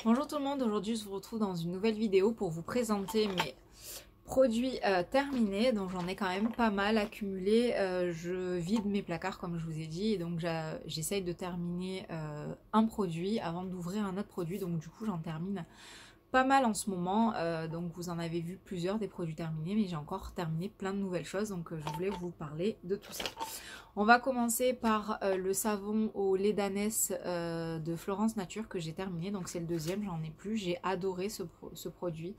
Bonjour tout le monde, aujourd'hui je vous retrouve dans une nouvelle vidéo pour vous présenter mes produits terminés. Donc j'en ai quand même pas mal accumulé, je vide mes placards comme je vous ai dit et donc j'essaye de terminer un produit avant d'ouvrir un autre produit. Donc du coup j'en termine pas mal en ce moment, donc vous en avez vu plusieurs des produits terminés, mais j'ai encore terminé plein de nouvelles choses, donc je voulais vous parler de tout ça. On va commencer par le savon au lait d'ânesse de Florence Nature que j'ai terminé, donc c'est le deuxième, j'en ai plus, j'ai adoré ce produit.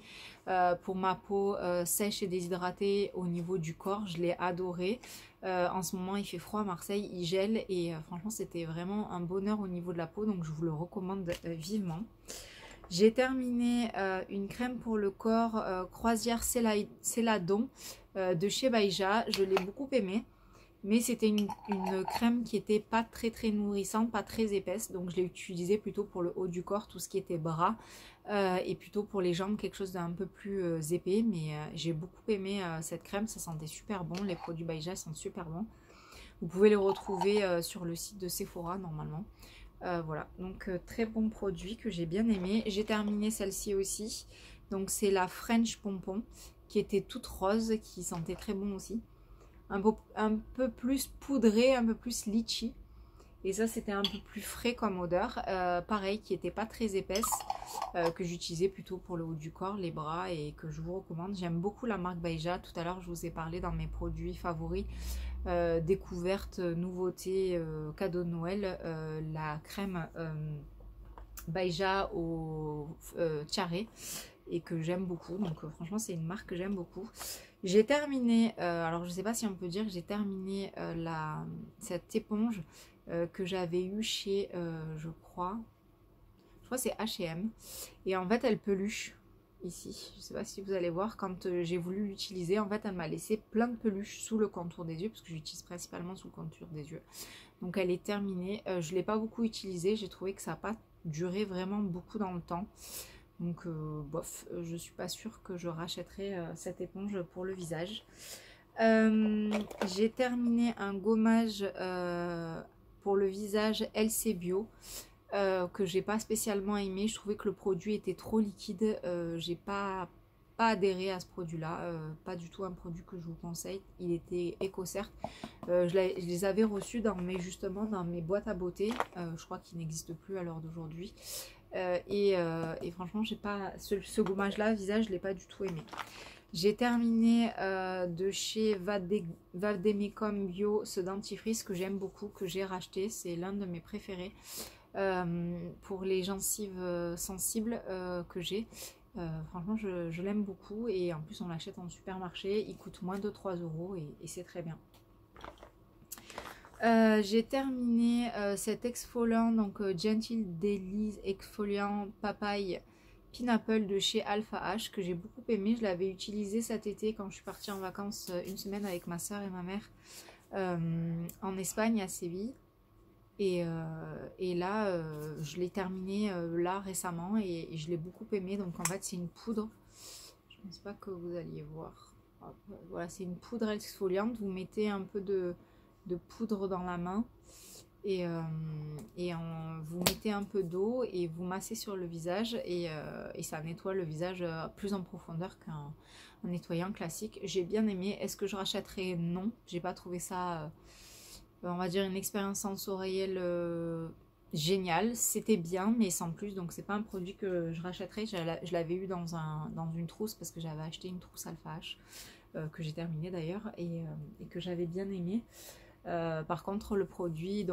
Pour ma peau sèche et déshydratée au niveau du corps, je l'ai adoré. En ce moment il fait froid à Marseille, il gèle et franchement c'était vraiment un bonheur au niveau de la peau, donc je vous le recommande vivement. J'ai terminé une crème pour le corps Croisière Céladon de chez Baïja. Je l'ai beaucoup aimée, mais c'était une crème qui était pas très nourrissante, pas très épaisse. Donc je l'ai utilisée plutôt pour le haut du corps, tout ce qui était bras, et plutôt pour les jambes, quelque chose d'un peu plus épais. Mais j'ai beaucoup aimé cette crème, ça sentait super bon. Les produits Baïja sentent super bon. Vous pouvez les retrouver sur le site de Sephora normalement. Voilà, donc très bon produit que j'ai bien aimé. J'ai terminé celle-ci aussi. Donc c'est la French Pompon qui était toute rose, qui sentait très bon aussi. Un peu plus poudré, un peu plus litchi. Et ça c'était un peu plus frais comme odeur. Pareil, qui n'était pas très épaisse, que j'utilisais plutôt pour le haut du corps, les bras et que je vous recommande. J'aime beaucoup la marque Baïja. Tout à l'heure je vous ai parlé dans mes produits favoris. Découverte, nouveauté, cadeau de Noël, la crème Baïja au Tiare et que j'aime beaucoup. Donc franchement c'est une marque que j'aime beaucoup. J'ai terminé, alors je sais pas si on peut dire que j'ai terminé cette éponge que j'avais eue chez, je crois c'est H&M. Et en fait elle peluche ici. Je sais pas si vous allez voir, quand j'ai voulu l'utiliser, en fait elle m'a laissé plein de peluches sous le contour des yeux, parce que j'utilise principalement sous le contour des yeux. Donc elle est terminée. Je ne l'ai pas beaucoup utilisée, j'ai trouvé que ça n'a pas duré vraiment beaucoup dans le temps. Donc bof, je suis pas sûre que je rachèterai cette éponge pour le visage. J'ai terminé un gommage pour le visage LC Bio. Que j'ai pas spécialement aimé. Je trouvais que le produit était trop liquide. J'ai pas adhéré à ce produit là, pas du tout un produit que je vous conseille. Il était EcoCert. Je les avais reçus justement dans mes boîtes à beauté. Je crois qu'il n'existe plus à l'heure d'aujourd'hui. Et franchement j'ai pas ce gommage là visage, je l'ai pas du tout aimé. J'ai terminé de chez Vademecum Bio ce dentifrice que j'aime beaucoup, que j'ai racheté. C'est l'un de mes préférés. Pour les gencives sensibles que j'ai. Franchement je l'aime beaucoup et en plus on l'achète en supermarché, il coûte moins de 3 € et c'est très bien. J'ai terminé cet exfoliant, donc Gentle Daily exfoliant papaye Pineapple de chez Alpha H que j'ai beaucoup aimé. Je l'avais utilisé cet été quand je suis partie en vacances une semaine avec ma soeur et ma mère en Espagne à Séville. Et là, je l'ai terminé là récemment et je l'ai beaucoup aimé. Donc en fait, c'est une poudre. Je ne pense pas que vous alliez voir. Hop, voilà, c'est une poudre exfoliante. Vous mettez un peu de poudre dans la main et vous mettez un peu d'eau et vous massez sur le visage et ça nettoie le visage plus en profondeur qu'un nettoyant classique. J'ai bien aimé. Est-ce que je rachèterai? Non, j'ai pas trouvé ça... on va dire une expérience sensorielle géniale. C'était bien mais sans plus, donc c'est pas un produit que je rachèterais. Je l'avais eu dans une trousse parce que j'avais acheté une trousse Alpha H que j'ai terminée d'ailleurs et que j'avais bien aimé. Par contre le produit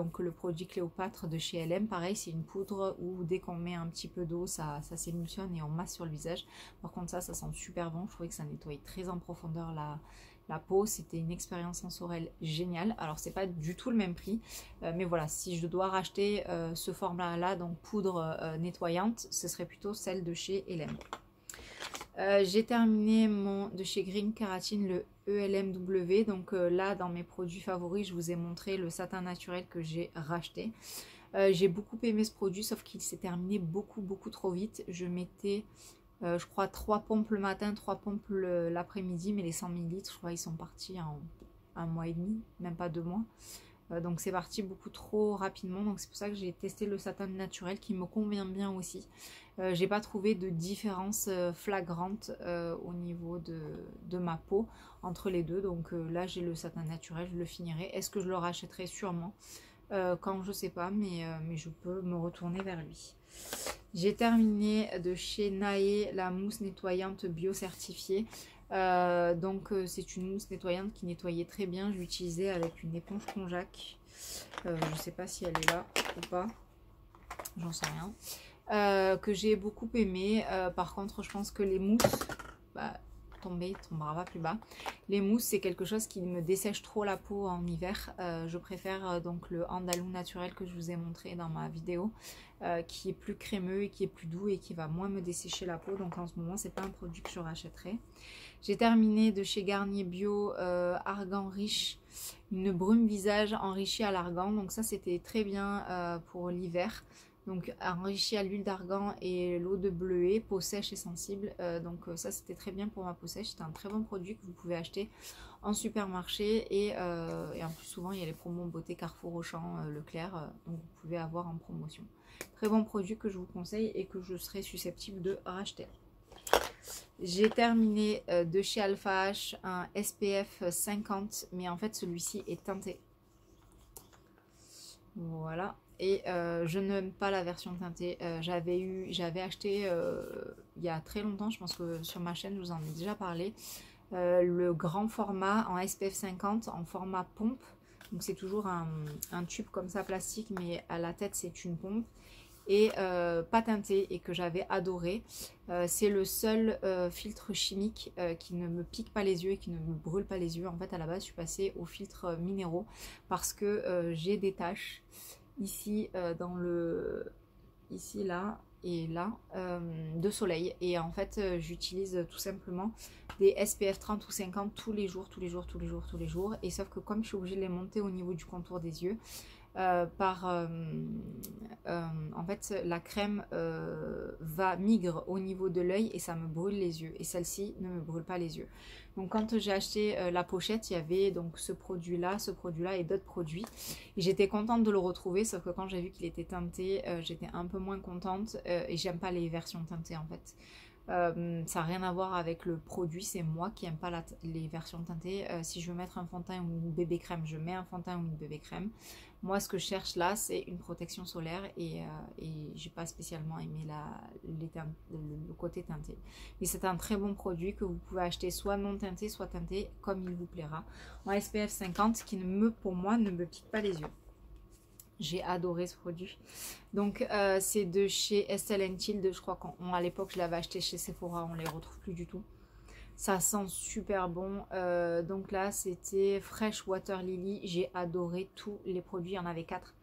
Cléopâtre de chez LM, pareil, c'est une poudre où dès qu'on met un petit peu d'eau ça s'émulsionne et on masse sur le visage. Par contre ça sent super bon. Je trouvais que ça nettoyait très en profondeur la peau. C'était une expérience sensorielle géniale. Alors c'est pas du tout le même prix, mais voilà, si je dois racheter ce format là, donc poudre nettoyante, ce serait plutôt celle de chez LM. J'ai terminé de chez Green Keratin le ELMW. Donc là dans mes produits favoris je vous ai montré le satin naturel que j'ai racheté. J'ai beaucoup aimé ce produit, sauf qu'il s'est terminé beaucoup trop vite. Je mettais je crois 3 pompes le matin, 3 pompes l'après-midi, mais les 100 ml je crois ils sont partis en un mois et demi, même pas 2 mois. Donc c'est parti beaucoup trop rapidement, donc c'est pour ça que j'ai testé le satin naturel qui me convient bien aussi. J'ai pas trouvé de différence flagrante au niveau de ma peau entre les deux, donc là j'ai le satin naturel, je le finirai. Est-ce que je le rachèterai? Sûrement, quand je sais pas, mais je peux me retourner vers lui. J'ai terminé de chez Nae la mousse nettoyante bio certifiée. C'est une mousse nettoyante qui nettoyait très bien. Je l'utilisais avec une éponge Conjac. Je ne sais pas si elle est là ou pas. J'en sais rien. Que j'ai beaucoup aimé. Par contre, je pense que les mousses... tombera pas plus bas. Les mousses, c'est quelque chose qui me dessèche trop la peau en hiver. Je préfère donc le Andalou naturel que je vous ai montré dans ma vidéo, qui est plus crémeux et qui est plus doux et qui va moins me dessécher la peau. Donc en ce moment, c'est pas un produit que je rachèterai. J'ai terminé de chez Garnier Bio Argan Riche, une brume visage enrichie à l'argan. Donc ça, c'était très bien pour l'hiver. Donc enrichi à l'huile d'argan et l'eau de bleuet, peau sèche et sensible. Ça c'était très bien pour ma peau sèche. C'est un très bon produit que vous pouvez acheter en supermarché. Et en plus souvent il y a les promos beauté Carrefour, Auchan, Leclerc. Donc vous pouvez avoir en promotion. Très bon produit que je vous conseille et que je serai susceptible de racheter. J'ai terminé de chez Alpha H un SPF 50. Mais en fait celui-ci est teinté. Voilà. Et je n'aime pas la version teintée. J'avais acheté il y a très longtemps, je pense que sur ma chaîne je vous en ai déjà parlé, le grand format en SPF 50 en format pompe. Donc c'est toujours un tube comme ça plastique, mais à la tête c'est une pompe et pas teinté, et que j'avais adoré. C'est le seul filtre chimique qui ne me pique pas les yeux et qui ne me brûle pas les yeux. En fait à la base je suis passée aux filtres minéraux parce que j'ai des taches ici ici là et là de soleil, et en fait j'utilise tout simplement des SPF 30 ou 50 tous les jours, et sauf que comme je suis obligée de les monter au niveau du contour des yeux, en fait la crème migre au niveau de l'œil et ça me brûle les yeux, et celle-ci ne me brûle pas les yeux. Donc quand j'ai acheté la pochette, il y avait donc ce produit là et d'autres produits, et j'étais contente de le retrouver, sauf que quand j'ai vu qu'il était teinté, j'étais un peu moins contente, et j'aime pas les versions teintées en fait. Ça n'a rien à voir avec le produit, c'est moi qui n'aime pas les versions teintées. Si je veux mettre un fond de teint ou une bébé crème, je mets un fond de teint ou une bébé crème. Moi ce que je cherche là c'est une protection solaire, et j'ai pas spécialement aimé le côté teinté. Mais c'est un très bon produit que vous pouvez acheter soit non teinté, soit teinté comme il vous plaira, en SPF 50, qui pour moi ne me pique pas les yeux. J'ai adoré ce produit. Donc c'est de chez Estelle Tilde. Je crois qu'à l'époque je l'avais acheté chez Sephora, on les retrouve plus du tout. Ça sent super bon. Donc là c'était Fresh Water Lily. J'ai adoré tous les produits, il y en avait 4.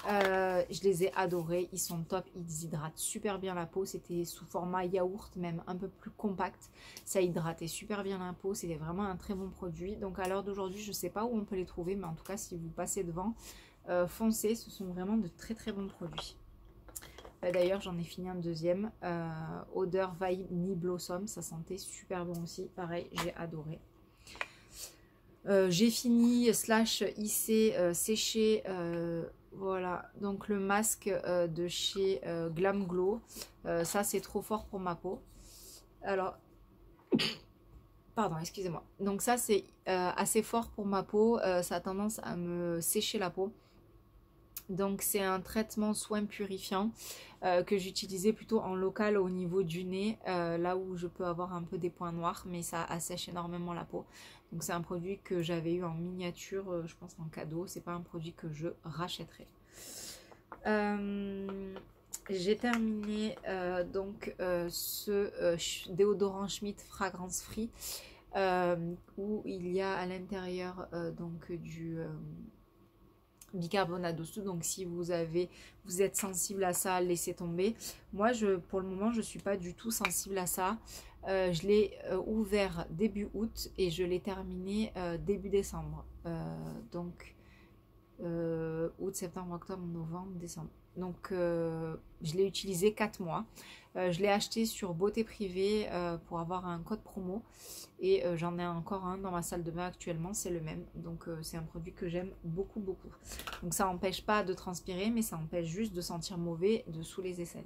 Je les ai adorés, ils sont top, ils hydratent super bien la peau. C'était sous format yaourt, même un peu plus compact. Ça hydratait super bien la peau, c'était vraiment un très bon produit. Donc à l'heure d'aujourd'hui je ne sais pas où on peut les trouver, mais en tout cas si vous passez devant, foncez, ce sont vraiment de très très bons produits. D'ailleurs j'en ai fini un deuxième, odeur Vanille Blossom, ça sentait super bon aussi, pareil j'ai adoré. J'ai fini / séché, voilà, donc le masque de chez Glam Glow. Ça c'est trop fort pour ma peau. Alors pardon, excusez-moi. Donc ça c'est assez fort pour ma peau, ça a tendance à me sécher la peau. Donc c'est un traitement soin purifiant que j'utilisais plutôt en local au niveau du nez, là où je peux avoir un peu des points noirs, mais ça assèche énormément la peau. Donc c'est un produit que j'avais eu en miniature, je pense en cadeau. C'est pas un produit que je rachèterai. J'ai terminé ce déodorant Schmitt Fragrance Free, où il y a à l'intérieur du bicarbonate de soude. Donc si vous êtes sensible à ça, laissez tomber. Moi pour le moment je suis pas du tout sensible à ça. Je l'ai ouvert début août et je l'ai terminé début décembre. Donc Août, septembre, octobre, novembre, décembre. Donc je l'ai utilisé 4 mois. Je l'ai acheté sur Beauté Privée pour avoir un code promo. Et j'en ai encore un dans ma salle de bain actuellement, c'est le même. Donc c'est un produit que j'aime beaucoup, beaucoup. Donc ça n'empêche pas de transpirer, mais ça empêche juste de sentir mauvais dessous les aisselles.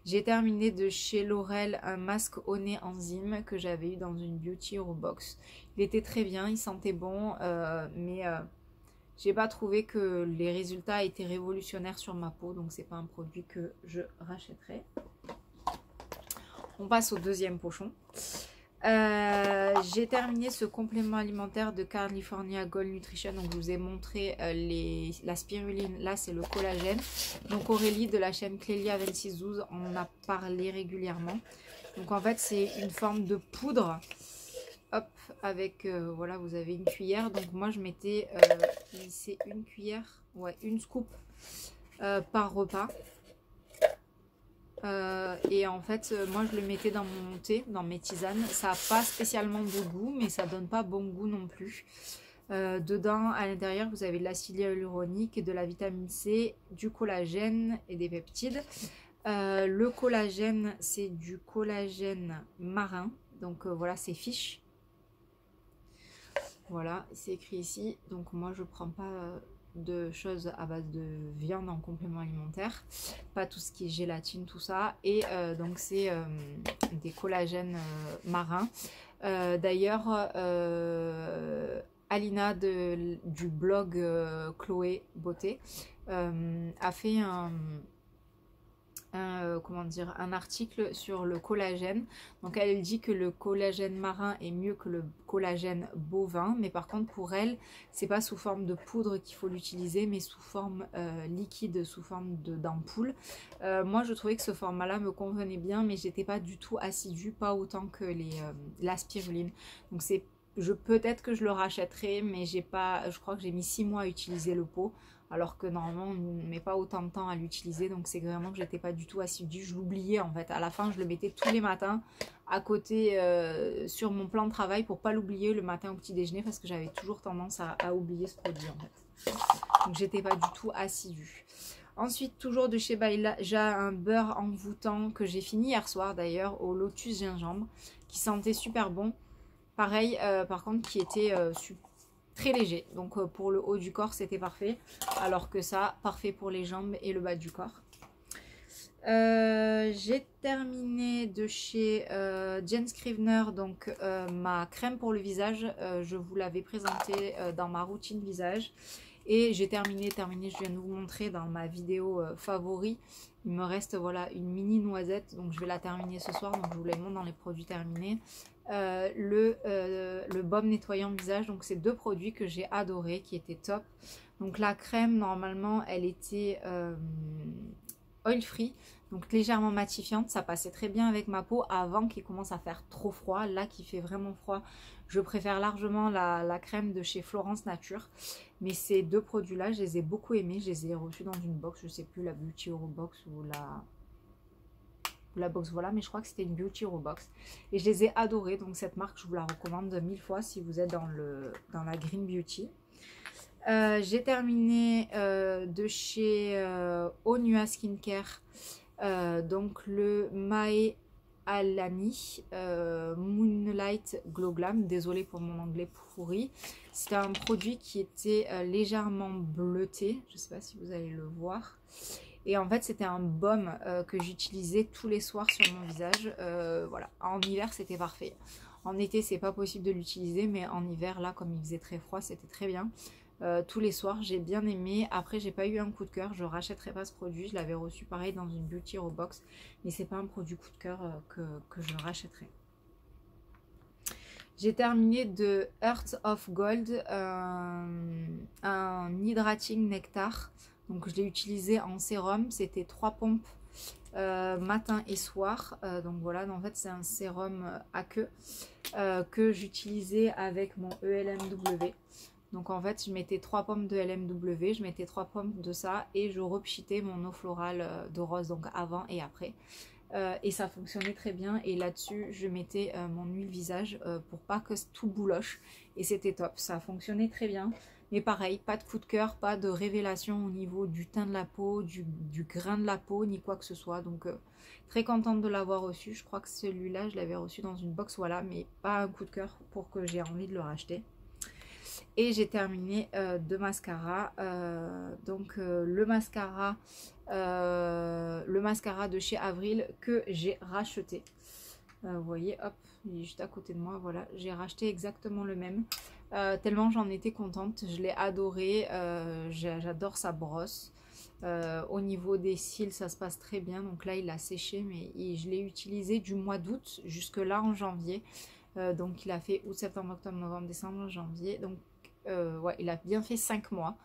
J'ai terminé de chez L'Oréal un masque au nez enzyme que j'avais eu dans une Beauty Hero Box. Il était très bien, il sentait bon, mais j'ai pas trouvé que les résultats étaient révolutionnaires sur ma peau, donc c'est pas un produit que je rachèterai. On passe au deuxième pochon. J'ai terminé ce complément alimentaire de California Gold Nutrition. Donc je vous ai montré la spiruline, là c'est le collagène. Donc Aurélie de la chaîne Clélia 2612 en a parlé régulièrement. Donc en fait c'est une forme de poudre. Hop, avec voilà, vous avez une cuillère. Donc moi je mettais c'est une cuillère, ouais, une scoop par repas. Et en fait moi je le mettais dans mon thé, dans mes tisanes. Ça n'a pas spécialement de goût, mais ça donne pas bon goût non plus. Dedans, à l'intérieur, vous avez de l'acide hyaluronique, de la vitamine C, du collagène et des peptides. Le collagène, c'est du collagène marin. Donc voilà, c'est fiche. Voilà, c'est écrit ici. Donc moi, je prends pas de choses à base de viande en complément alimentaire. Pas tout ce qui est gélatine, tout ça. Et donc c'est des collagènes marins. D'ailleurs, Alina du blog Chloé Beauté a fait comment dire, un article sur le collagène. Donc elle dit que le collagène marin est mieux que le collagène bovin, mais par contre pour elle c'est pas sous forme de poudre qu'il faut l'utiliser, mais sous forme liquide, sous forme d'ampoule. Moi je trouvais que ce format là me convenait bien, mais j'étais pas du tout assidue, pas autant que la spiruline. Donc c'est peut-être que je le rachèterai, mais j'ai pas, je crois que j'ai mis 6 mois à utiliser le pot, alors que normalement on ne met pas autant de temps à l'utiliser. Donc c'est vraiment que j'étais pas du tout assidue, je l'oubliais en fait. À la fin je le mettais tous les matins à côté sur mon plan de travail pour pas l'oublier le matin au petit déjeuner, parce que j'avais toujours tendance à oublier ce produit en fait. Donc j'étais pas du tout assidue. Ensuite, toujours de chez Baila, j'ai un beurre envoûtant que j'ai fini hier soir d'ailleurs, au lotus gingembre, qui sentait super bon. Pareil, par contre, qui était très léger. Donc pour le haut du corps, c'était parfait. Alors que ça, parfait pour les jambes et le bas du corps. J'ai terminé de chez Jane Scrivener, donc ma crème pour le visage. Je vous l'avais présentée dans ma routine visage. Et j'ai terminé, je viens de vous montrer dans ma vidéo favori. Il me reste voilà une mini noisette, donc je vais la terminer ce soir, donc je vous les montre dans les produits terminés. Le baume nettoyant visage, donc c'est deux produits que j'ai adoré, qui étaient top. Donc la crème, normalement, elle était oil free, donc légèrement matifiante, ça passait très bien avec ma peau avant qu'il commence à faire trop froid. Là qui fait vraiment froid, je préfère largement la crème de chez Florence Nature. Mais ces deux produits là, je les ai beaucoup aimés, je les ai reçus dans une box, je sais plus, la Beauty Hero Box ou la box, voilà, mais je crois que c'était une Beauty Hero Box et je les ai adorés. Donc cette marque, je vous la recommande 1000 fois si vous êtes dans la Green Beauty. J'ai terminé de chez Onua Skincare, donc le Mae Alani Moonlight Glow Glam. Désolée pour mon anglais pourri. C'était un produit qui était légèrement bleuté, je ne sais pas si vous allez le voir. Et en fait c'était un baume que j'utilisais tous les soirs sur mon visage. Voilà, en hiver c'était parfait. En été c'est pas possible de l'utiliser, mais en hiver là, comme il faisait très froid, c'était très bien. Tous les soirs, j'ai bien aimé. Après, j'ai pas eu un coup de cœur, je rachèterai pas ce produit. Je l'avais reçu pareil dans une Beauty Hero Box, mais c'est pas un produit coup de cœur que je rachèterai. J'ai terminé de Heart of Gold, un hydrating nectar. Donc je l'ai utilisé en sérum, c'était 3 pompes matin et soir. Donc voilà, en fait c'est un sérum aqueux que j'utilisais avec mon ELMW. Donc en fait, je mettais 3 pommes de LMW, je mettais 3 pommes de ça et je repchitais mon eau florale de rose, donc avant et après. Et ça fonctionnait très bien. Et là-dessus, je mettais mon huile visage pour pas que tout bouloche. Et c'était top, ça fonctionnait très bien. Mais pareil, pas de coup de cœur, pas de révélation au niveau du teint de la peau, du grain de la peau, ni quoi que ce soit. Donc très contente de l'avoir reçu. Je crois que celui-là, je l'avais reçu dans une box, voilà, mais pas un coup de cœur pour que j'ai envie de le racheter. Et j'ai terminé deux mascaras. Le mascara de chez Avril que j'ai racheté. Vous voyez, hop, il est juste à côté de moi, voilà, j'ai racheté exactement le même. Tellement j'en étais contente, je l'ai adoré, j'adore sa brosse. Au niveau des cils, ça se passe très bien, donc là il a séché, mais je l'ai utilisé du mois d'août jusque là en janvier. Donc il a fait août, septembre, octobre, novembre, décembre, janvier, donc ouais, il a bien fait 5 mois.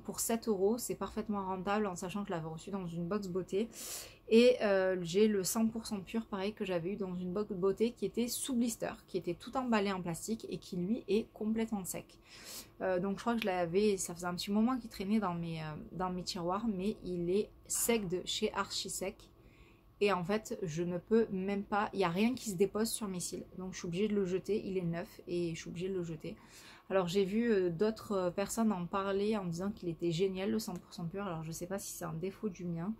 Pour 7 €, c'est parfaitement rentable en sachant que je l'avais reçu dans une box beauté. Et j'ai le 100% pur, pareil, que j'avais eu dans une box beauté qui était sous blister, qui était tout emballé en plastique et qui lui est complètement sec. Donc je crois que je l'avais, ça faisait un petit moment qu'il traînait dans mes tiroirs, mais il est sec de chez Archisec. Et en fait, je ne peux même pas, il n'y a rien qui se dépose sur mes cils. Donc je suis obligée de le jeter, il est neuf et je suis obligée de le jeter. Alors j'ai vu d'autres personnes en parler en disant qu'il était génial le 100% pur. Alors je ne sais pas si c'est un défaut du mien.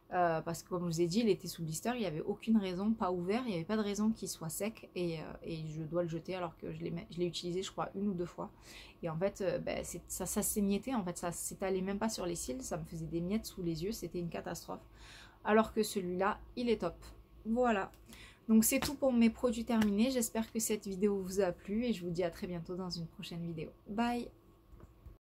Parce que comme je vous ai dit, il était sous blister, il n'y avait aucune raison, pas ouvert, il n'y avait pas de raison qu'il soit sec et je dois le jeter alors que je l'ai utilisé je crois 1 ou 2 fois. Et en fait, ça s'émiettait, en fait, ça s'étalait même pas sur les cils, ça me faisait des miettes sous les yeux, c'était une catastrophe. Alors que celui-là, il est top. Voilà. Donc c'est tout pour mes produits terminés, j'espère que cette vidéo vous a plu et je vous dis à très bientôt dans une prochaine vidéo. Bye!